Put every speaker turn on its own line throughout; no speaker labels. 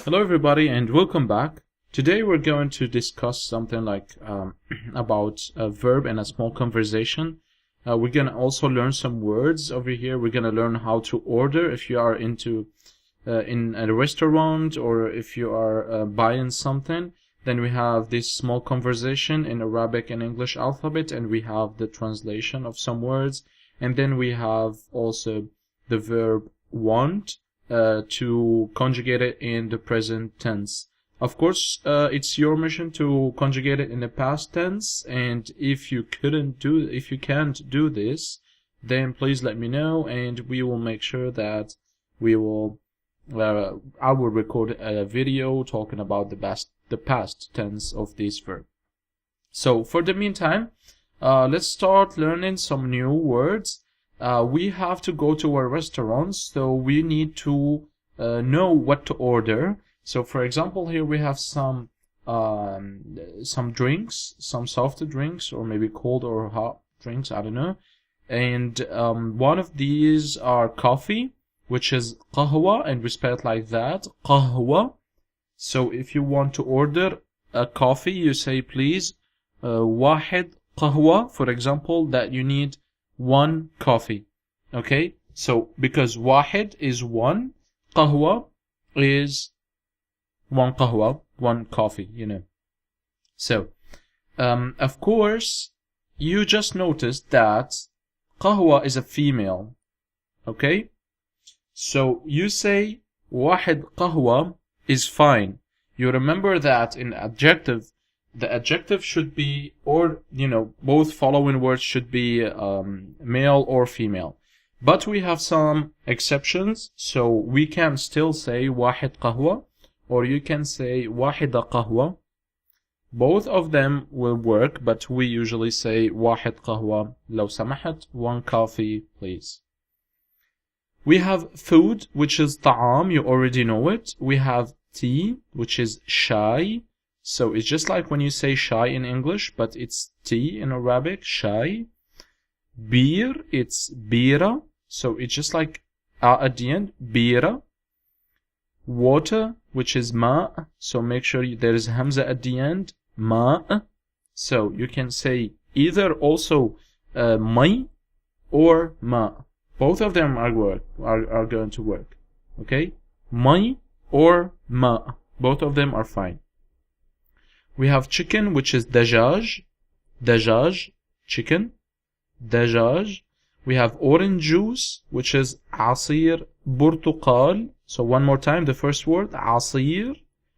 Hello everybody and welcome back. Today we're going to discuss something like about a verb and a small conversation. We're going to also learn some words over here. We're going to learn how to order if you are in a restaurant or if you are buying something. Then we have this small conversation in Arabic and English alphabet, and we have the translation of some words. And then we have also the verb want, to conjugate it in the present tense. Of course, it's your mission to conjugate it in the past tense, and if you can't do this, then please let me know, and we will make sure that I will record a video talking about the past tense of this verb. So for the meantime, let's start learning some new words. We have to go to a restaurant, so we need to know what to order. So for example, here we have some drinks, some soft drinks, or maybe cold or hot drinks, I don't know. And one of these are coffee, which is qahwa, and we spell it like that, qahwa. So if you want to order a coffee, you say please واحد qahwa, for example, that you need one coffee. Okay, so because واحد is one, qahwa is one qahwa, one coffee, you know. So of course you just noticed that qahwa is a female. Okay, so you say واحد qahwa is fine. You remember that in adjective, the adjective should be, or both following words should be male or female. But we have some exceptions, so we can still say واحد قهوة, or you can say واحدة قهوة. Both of them will work, but we usually say واحد قهوة. لو سمحت, one coffee, please. We have food, which is طعام, you already know it. We have tea, which is شاي. So it's just like when you say shy in English, but it's tea in Arabic, shy. Beer, it's bira. So it's just like at the end, bira. Water, which is ma. So make sure there is hamza at the end, ma. So you can say either also mai or ma. Both of them are going to work. Okay? Mai or ma. Both of them are fine. We have chicken, which is dajaj, chicken, dajaj. We have orange juice, which is عصير برتقال. So one more time, the first word, عصير,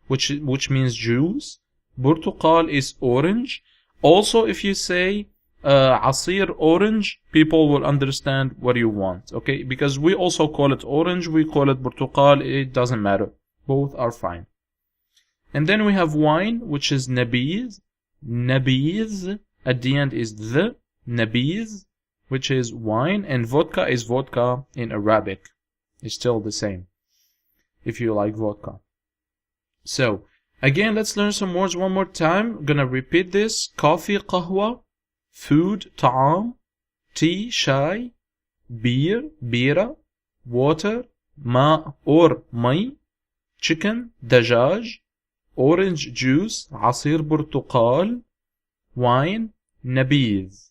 which means juice. برتقال is orange. Also, if you say عصير orange, people will understand what you want, okay? Because we also call it orange, we call it برتقال, it doesn't matter. Both are fine. And then we have wine, which is nabiz. Nabiz, at the end is the, nabiz, which is wine. And vodka is vodka in Arabic. It's still the same, if you like vodka. So, again, let's learn some words one more time. I'm gonna repeat this. Coffee, qahwa. Food, ta'am. Tea, shai. Beer, bira. Water, ma or mai. Chicken, dajaj. Orange juice, عصير برتقال. Wine, نبيذ.